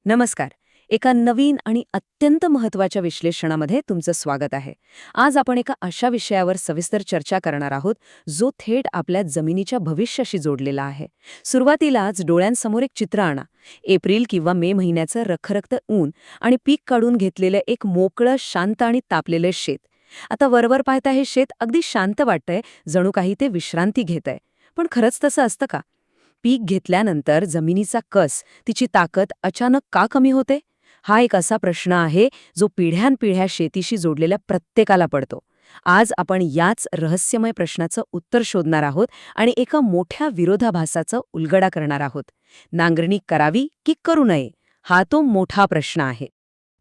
नमस्कार. एका नवीन आणि अत्यंत महत्त्वाच्या विश्लेषणामध्ये तुमचं स्वागत आहे. आज आपण एका अशा विषयावर सविस्तर चर्चा करणार आहोत, जो थेट आपल्या जमिनीच्या भविष्याशी जोडलेला आहे. सुरुवातीलाच डोळ्यांसमोर एक चित्र आणा. एप्रिल किंवा मे महिन्याचं रखरखतं ऊन आणि पीक काढून घेतलेलं एक मोकळं, शांत आणि तापलेलं शेत. आता वरवर पाहता हे शेत अगदी शांत वाटतंय, जणू काही ते विश्रांती घेतंय. पण खरंच तसं असतं का? पीक घेतल्यानंतर जमिनीचा कस, तिची ताकद अचानक का कमी होते? हा एक असा प्रश्न आहे जो पिढ्यानपिढ्या शेतीशी जोडलेल्या प्रत्येकाला पडतो. आज आपण याच रहस्यमय प्रश्नाचं उत्तर शोधणार आहोत आणि एका मोठ्या विरोधाभासाचा उलगडा करणार आहोत. नांगरणी करावी की करू नये? हा तो मोठा प्रश्न आहे.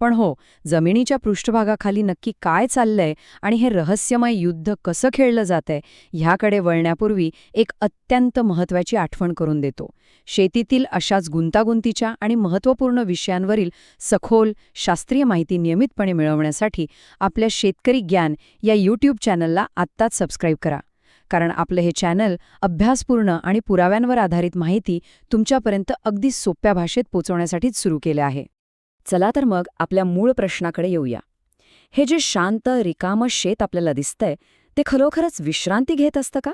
पण हो, जमिनीच्या पृष्ठभागाखाली नक्की काय चाललंय आणि हे रहस्यमय युद्ध कसं खेळलं जातंय ह्याकडे वळण्यापूर्वी एक अत्यंत महत्त्वाची आठवण करून देतो. शेतीतील अशाच गुंतागुंतीच्या आणि महत्त्वपूर्ण विषयांवरील सखोल, शास्त्रीय माहिती नियमितपणे मिळवण्यासाठी आपल्या शेतकरी ज्ञान या यूट्यूब चॅनलला आत्ताच सबस्क्राईब करा. कारण आपलं हे चॅनल अभ्यासपूर्ण आणि पुराव्यांवर आधारित माहिती तुमच्यापर्यंत अगदी सोप्या भाषेत पोचवण्यासाठीच सुरू केलं आहे. चला तर मग आपल्या मूळ प्रश्नाकडे येऊया. हे जे शांत, रिकामं शेत आपल्याला दिसतंय, ते खरोखरच विश्रांती घेत असतं का?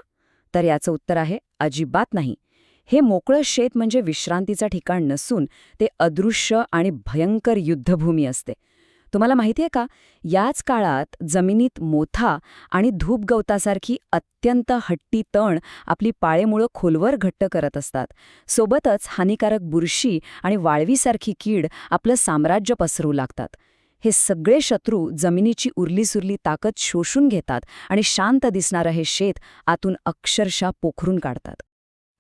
तर याचं उत्तर आहे अजिबात नाही. हे मोकळं शेत म्हणजे विश्रांतीचं ठिकाण नसून ते अदृश्य आणि भयंकर युद्धभूमी असते. तुम्हाला माहिती आहे का, याच काळात जमिनीत मोथा आणि धूपगवतासारखी अत्यंत हट्टी तण आपली पाळेमुळं खोलवर घट्ट करत असतात. सोबतच हानिकारक बुरशी आणि वाळवीसारखी कीड आपलं साम्राज्य पसरू लागतात. हे सगळे शत्रू जमिनीची उरलीसुरली ताकद शोषून घेतात आणि शांत दिसणारं हे शेत आतून अक्षरशः पोखरून काढतात.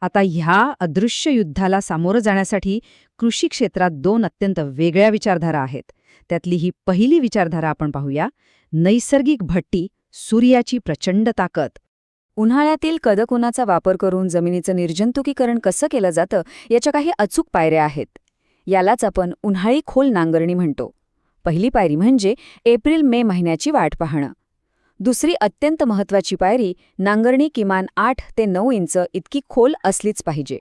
आता ह्या अदृश्य युद्धाला सामोरं जाण्यासाठी कृषी क्षेत्रात दोन अत्यंत वेगळ्या विचारधारा आहेत. त्यातली ही पहिली विचारधारा आपण पाहूया. नैसर्गिक भट्टी, सूर्याची प्रचंड ताकद. उन्हाळ्यातील कडक उन्हाचा वापर करून जमिनीचं निर्जंतुकीकरण कसं केलं जातं याच्या काही अचूक पायऱ्या आहेत. यालाच आपण उन्हाळी खोल नांगरणी म्हणतो. पहिली पायरी म्हणजे एप्रिल-मे महिन्याची वाट पाहणं. दुसरी अत्यंत महत्त्वाची पायरी, नांगरणी किमान 8 ते 9 इंच इतकी खोल असलीच पाहिजे.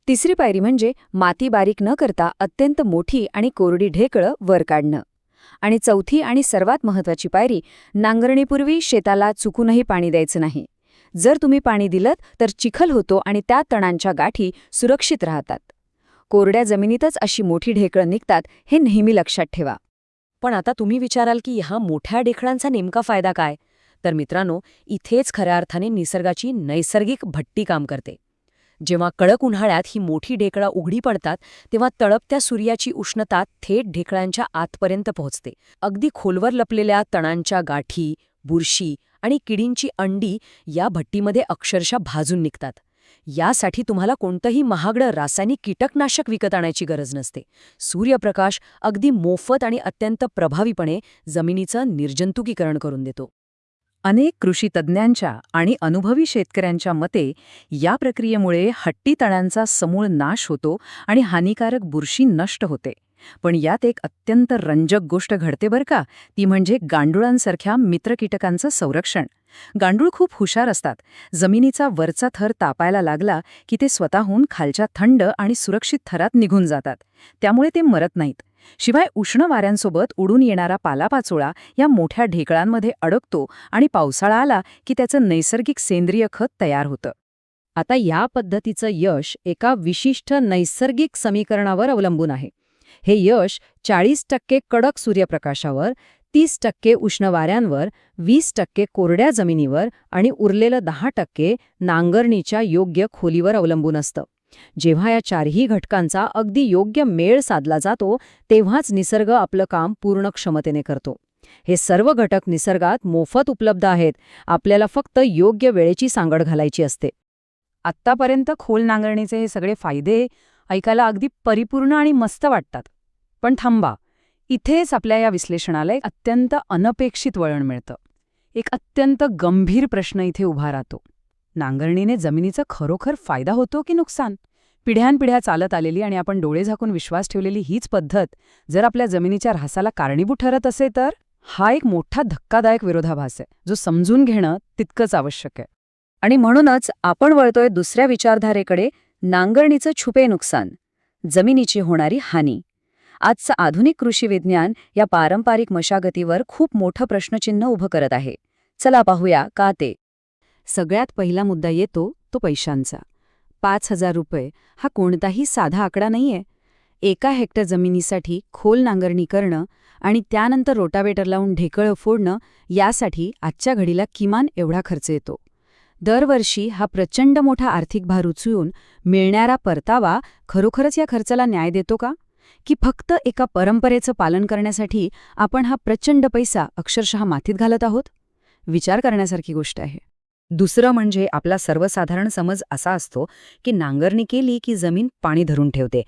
तिसरी पायरी म्हणजे माती बारीक न करता अत्यंत मोठी आणि कोरडी ढेकळं वर काढणं. आणि चौथी आणि सर्वात महत्त्वाची पायरी, नांगरणीपूर्वी शेताला चुकूनही पाणी द्यायचं नाही. जर तुम्ही पाणी दिलं तर चिखल होतो आणि त्या तणांच्या गाठी सुरक्षित राहतात. कोरड्या जमिनीतच अशी मोठी ढेकळं निघतात, हे नेहमी लक्षात ठेवा. पण आता तुम्ही विचाराल की ह्या मोठ्या ढेकळांचा नेमका फायदा काय? तर मित्रांनो, इथेच खऱ्या अर्थाने निसर्गाची नैसर्गिक भट्टी काम करते. जेव्हा कडक उन्हाळ्यात ही मोठी ढेकळं उघडी पडतात, तेव्हा तळपत्या सूर्याची उष्णता थेट ढेकळांच्या आतपर्यंत पोहोचते. अगदी खोलवर लपलेल्या तणांच्या गाठी, बुरशी आणि किडींची अंडी या भट्टीमध्ये अक्षरशः भाजून निघतात. यासाठी तुम्हाला कोणतंही महागडं रासायनिक कीटकनाशक विकत आणायची गरज नसते. सूर्यप्रकाश अगदी मोफत आणि अत्यंत प्रभावीपणे जमिनीचं निर्जंतुकीकरण करून देतो. अनेक कृषी तज्ज्ञांच्या आणि अनुभवी शेतकऱ्यांच्या मते या प्रक्रियेमुळे हट्टी तणांचा समूळ नाश होतो आणि हानिकारक बुरशी नष्ट होते. पण यात एक अत्यंत रंजक गोष्ट घडते बरं का, ती म्हणजे गांडुळांसारख्या मित्रकीटकांचं संरक्षण. गांडूळ खूप हुशार असतात. जमिनीचा वरचा थर तापायला लागला की ते स्वतःहून खालच्या थंड आणि सुरक्षित थरात निघून जातात. त्यामुळे ते मरत नाहीत. शिवाय उष्ण वाऱ्यांसोबत उडून येणारा पालापाचोळा या मोठ्या ढेकळांमध्ये अडकतो आणि पावसाळा आला की त्याचं नैसर्गिक सेंद्रिय खत तयार होतं. आता या पद्धतीचं यश एका विशिष्ट नैसर्गिक समीकरणावर अवलंबून आहे. हे यश 40% कडक सूर्यप्रकाशावर, 30% उष्ण वाऱ्यांवर, 20% कोरड्या जमिनीवर आणि उरलेलं 10% नांगरणीच्या योग्य खोलीवर अवलंबून असतं. जेव्हा या चारही घटकांचा अगदी योग्य मेळ साधला जातो, तेव्हाच निसर्ग आपलं काम पूर्ण क्षमतेने करतो. हे सर्व घटक निसर्गात मोफत उपलब्ध आहेत. आपल्याला फक्त योग्य वेळेची सांगड घालायची असते. आत्तापर्यंत खोल नांगरणीचे हे सगळे फायदे ऐकायला अगदी परिपूर्ण आणि मस्त वाटतात. पण थांबा, इथेच आपल्या या विश्लेषणाला एक अत्यंत अनपेक्षित वळण मिळतं. एक अत्यंत गंभीर प्रश्न इथे उभा राहतो. नांगरणीने जमिनीचा खरोखर फायदा होतो की नुकसान? पिढ्यानपिढ्या चालत आलेली आणि आपण डोळे झाकून विश्वास ठेवलेली हीच पद्धत जर आपल्या जमिनीच्या ऱ्हासाला कारणीभूत ठरत असेल तर हा एक मोठा धक्कादायक विरोधाभास आहे, जो समजून घेणं तितकंच आवश्यक आहे. आणि म्हणूनच आपण वळतोय दुसऱ्या विचारधारेकडे, नांगरणीचं छुपे नुकसान, जमिनीची होणारी हानी. आजचं आधुनिक कृषी विज्ञान या पारंपरिक मशागतीवर खूप मोठं प्रश्नचिन्ह उभं करत आहे. चला पाहूया का ते. सगळ्यात पहिला मुद्दा येतो तो पैशांचा. 5,000 रुपये हा कोणताही साधा आकडा नाहीये. 1 हेक्टर जमिनीसाठी खोल नांगरणी करणं आणि त्यानंतर रोटावेटर लावून ढेकळं फोडणं यासाठी आजच्या घडीला किमान एवढा खर्च येतो. दरवर्षी हा प्रचंड मोठा आर्थिक भार उचलून मिळणारा परतावा खरोखरच या खर्चाला न्याय देतो का? की फक्त एका परंपरेचं पालन करण्यासाठी आपण हा प्रचंड पैसा अक्षरशः मातीत घालत आहोत? विचार करण्यासारखी गोष्ट आहे. दुसरं म्हणजे आपला सर्वसाधारण समज असा असतो की नांगरणी केली की जमीन पाणी धरून ठेवते.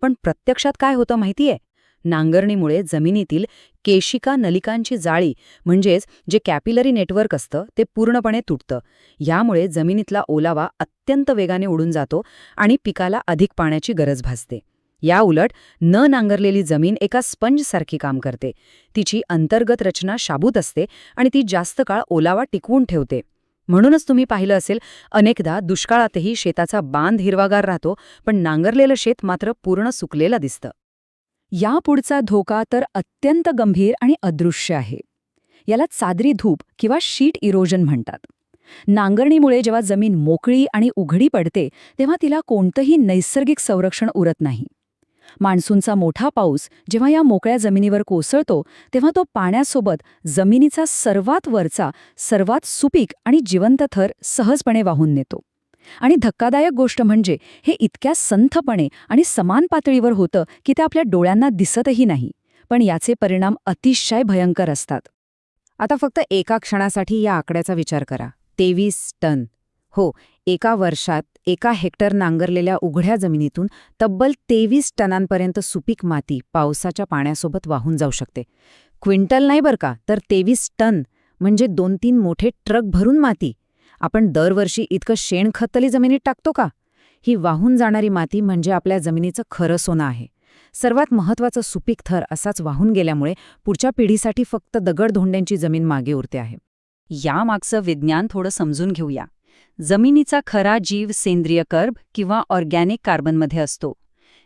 पण प्रत्यक्षात काय होतं माहितीये? नांगरणीमुळे जमिनीतील केशिका नलिकांची जाळी म्हणजेच जे कॅपिलरी नेटवर्क असतं ते पूर्णपणे तुटतं. यामुळे जमिनीतला ओलावा अत्यंत वेगाने उडून जातो आणि पिकाला अधिक पाण्याची गरज भासते. या उलट न नांगरलेली जमीन एका स्पंजसारखी काम करते. तिची अंतर्गत रचना शाबूत असते आणि ती जास्त काळ ओलावा टिकवून ठेवते. म्हणूनच तुम्ही पाहिलं असेल, अनेकदा दुष्काळातही शेताचा बांध हिरवागार राहतो, पण नांगरलेलं शेत मात्र पूर्ण सुकलेलं दिसतं. यापुढचा धोका तर अत्यंत गंभीर आणि अदृश्य आहे. याला चादरी धूप किंवा शीट इरोजन म्हणतात. नांगरणीमुळे जेव्हा जमीन मोकळी आणि उघडी पडते तेव्हा तिला कोणतंही नैसर्गिक संरक्षण उरत नाही. मान्सूनचा मोठा पाऊस जेव्हा या मोकळ्या जमिनीवर कोसळतो तेव्हा तो पाण्यासोबत जमिनीचा सर्वात वरचा, सर्वात सुपीक आणि जिवंत थर सहजपणे वाहून नेतो. आणि धक्कादायक गोष्ट म्हणजे हे इतक्या संथपणे आणि समान पातळीवर होतं की ते आपल्या डोळ्यांना दिसतही नाही. पण याचे परिणाम अतिशय भयंकर असतात. आता फक्त एका क्षणासाठी या आकड्याचा विचार करा. 23 टन. हो, एका वर्षात 1 हेक्टर नांगरलेल्या उघड्या जमिनीतून तब्बल 23 टनांपर्यंत सुपीक माती पावसाच्या पाण्यासोबत वाहून जाऊ शकते. क्विंटल नाही बरं का, तर 23 टन म्हणजे 2-3 मोठे ट्रक भरून माती. आपण दरवर्षी इतकं शेणखत तरी जमिनीत टाकतो का? ही वाहून जाणारी माती म्हणजे आपल्या जमिनीचं खरं सोनं आहे. सर्वात महत्त्वाचं सुपीक थर असाच वाहून गेल्यामुळे पुढच्या पिढीसाठी फक्त दगडधोंड्यांची जमीन मागे उरते आहे. यामागचं विज्ञान थोडं समजून घेऊया. जमिनीचा खरा जीव सेंद्रिय कर्ब किंवा ऑर्गॅनिक कार्बनमध्ये असतो.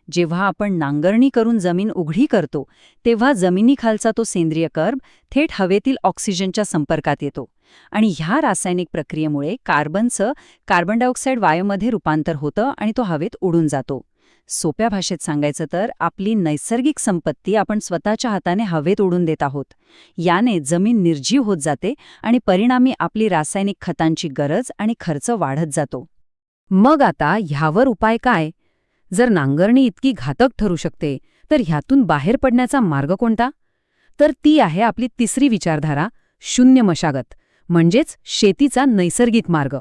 जेव्हा आपण नांगरणी करून जमीन उघडी करतो तेव्हा जमिनीखालचा तो सेंद्रिय कर्ब थेट हवेतील ऑक्सिजनच्या संपर्कात येतो आणि ह्या रासायनिक प्रक्रियेमुळे कार्बनचं कार्बन डायऑक्साईड वायूमध्ये रूपांतर होतं आणि तो हवेत उडून जातो. सोप्या भाषेत सांगायचं तर आपली नैसर्गिक संपत्ती आपण स्वतःच्या हाताने हवेत उडून देत आहोत. याने जमीन निर्जीव होत जाते आणि परिणामी आपली रासायनिक खतांची गरज आणि खर्च वाढत जातो. मग आता ह्यावर उपाय काय? जर नांगरणी इतकी घातक ठरू शकते तर ह्यातून बाहेर पडण्याचा मार्ग कोणता? तर ती आहे आपली तिसरी विचारधारा, शून्य मशागत, म्हणजेच शेतीचा नैसर्गिक मार्ग.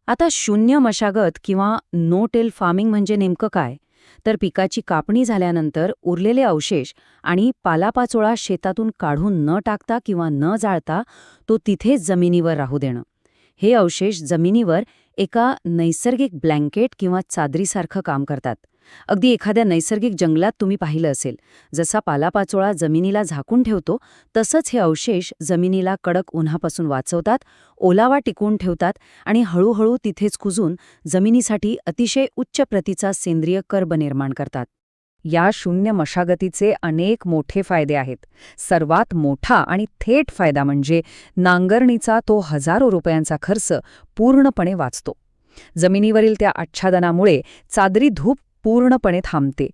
आता शून्य मशागत किंवा नो टिल फार्मिंग म्हणजे नेमकं काय? तर पिकाची कापणी झाल्यानंतर उरलेले अवशेष आणि पालापाचोळा शेतातून काढून न टाकता किंवा न जाळता तो तिथेच जमिनीवर राहू देणं. हे अवशेष जमिनीवर एका नैसर्गिक ब्लँकेट किंवा चादरीसारखं काम करतात. अगदी एखाद्या नैसर्गिक जंगलात तुम्ही पाहिलं असेल, जसा पालापाचोळा जमिनीला झाकून ठेवतो तसंच हे अवशेष जमिनीला कडक उन्हापासून वाचवतात, ओलावा टिकवून ठेवतात आणि हळूहळू तिथेच कुजून जमिनीसाठी अतिशय उच्च प्रतीचा सेंद्रिय कर्ब निर्माण करतात. या शून्य मशागतीचे अनेक मोठे फायदे आहेत. सर्वात मोठा आणि थेट फायदा म्हणजे नांगरणीचा तो हजारो रुपयांचा खर्च पूर्णपणे वाचतो. जमिनीवरील त्या आच्छादनामुळे चादरी धूप पूर्णपणे थांबते.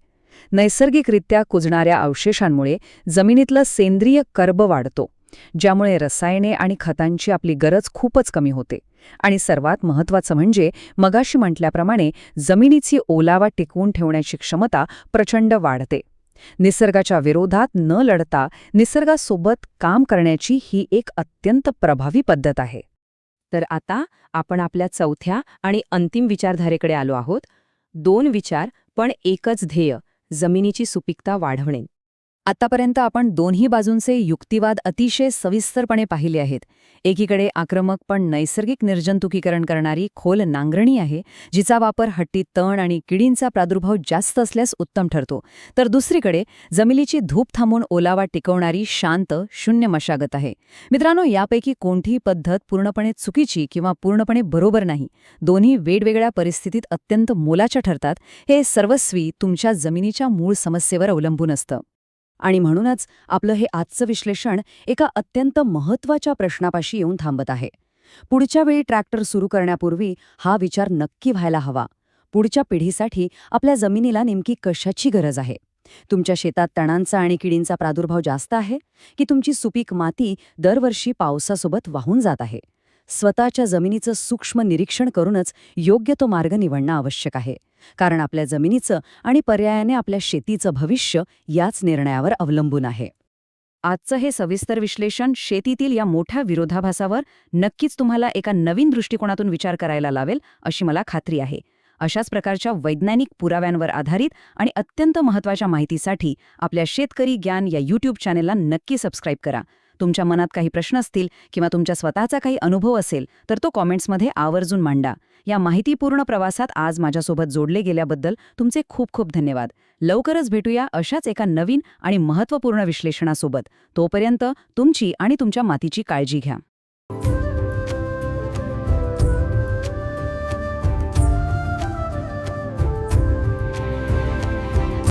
नैसर्गिकरित्या कुजणाऱ्या अवशेषांमुळे जमिनीतलं सेंद्रिय कर्ब वाढतो, ज्यामुळे रसायने आणि खतांची आपली गरज खूपच कमी होते. आणि सर्वात महत्त्वाचं म्हणजे मगाशी म्हटल्याप्रमाणे जमिनीची ओलावा टिकवून ठेवण्याची क्षमता प्रचंड वाढते. निसर्गाच्या विरोधात न लढता निसर्गासोबत काम करण्याची ही एक अत्यंत प्रभावी पद्धत आहे. तर आता आपण आपल्या चौथ्या आणि अंतिम विचारधारेकडे आलो आहोत. 2 विचार पण एकच ध्येय, जमिनीची सुपीकता वाढवणे. आतापर्यंत आपण दोन्ही बाजूंचे युक्तिवाद अतिशय सविस्तरपणे पाहिले आहेत. एकीकडे आक्रमक पण नैसर्गिक निर्जंतुकीकरण करणारी खोल नांगरणी आहे, जिचा वापर हट्टी तण आणि किडींचा प्रादुर्भाव जास्त असल्यास उत्तम ठरतो. तर दुसरीकडे जमिनीची धूप थांबून ओलावा टिकवणारी शांत, शून्य मशागत आहे. मित्रांनो, यापैकी कोणतीही पद्धत पूर्णपणे चुकीची किंवा पूर्णपणे बरोबर नाही. दोन्ही वेगवेगळ्या परिस्थितीत अत्यंत मोलाच्या ठरतात. हे सर्वस्वी तुमच्या जमिनीच्या मूळ समस्येवर अवलंबून असतं. आणि म्हणूनच आपलं हे आजचं विश्लेषण एका अत्यंत महत्त्वाच्या प्रश्नापाशी येऊन थांबत आहे. पुढच्या वेळी ट्रॅक्टर सुरू करण्यापूर्वी हा विचार नक्की व्हायला हवा. पुढच्या पिढीसाठी आपल्या जमिनीला नेमकी कशाची गरज आहे? तुमच्या शेतात तणांचा आणि किडींचा प्रादुर्भाव जास्त आहे की तुमची सुपीक माती दरवर्षी पावसासोबत वाहून जात आहे? स्वतःच्या जमिनीचं सूक्ष्म निरीक्षण करूनच योग्य तो मार्ग निवडणं आवश्यक आहे. कारण आपल्या जमिनीचं आणि पर्यायाने आपल्या शेतीचं भविष्य याच निर्णयावर अवलंबून आहे. आजचं हे सविस्तर विश्लेषण शेतीतील या मोठ्या विरोधाभासावर नक्कीच तुम्हाला एका नवीन दृष्टिकोनातून विचार करायला लावेल अशी मला खात्री आहे. अशाच प्रकारच्या वैज्ञानिक पुराव्यांवर आधारित आणि अत्यंत महत्त्वाच्या माहितीसाठी आपल्या शेतकरी ज्ञान या यूट्यूब चॅनेलला नक्की सबस्क्राईब करा. तुमच्या मनात काही प्रश्न असतील किंवा तुमच्या स्वतःचा काही अनुभव असेल तर तो कॉमेंट्समध्ये आवर्जून मांडा. या माहितीपूर्ण प्रवासात आज माझ्यासोबत जोडले गेल्याबद्दल तुमचे खूप खूप धन्यवाद. लवकरच भेटूया अशाच एका नवीन आणि महत्त्वपूर्ण विश्लेषणासोबत. तोपर्यंत तुमची आणि तुमच्या मातीची काळजी घ्या.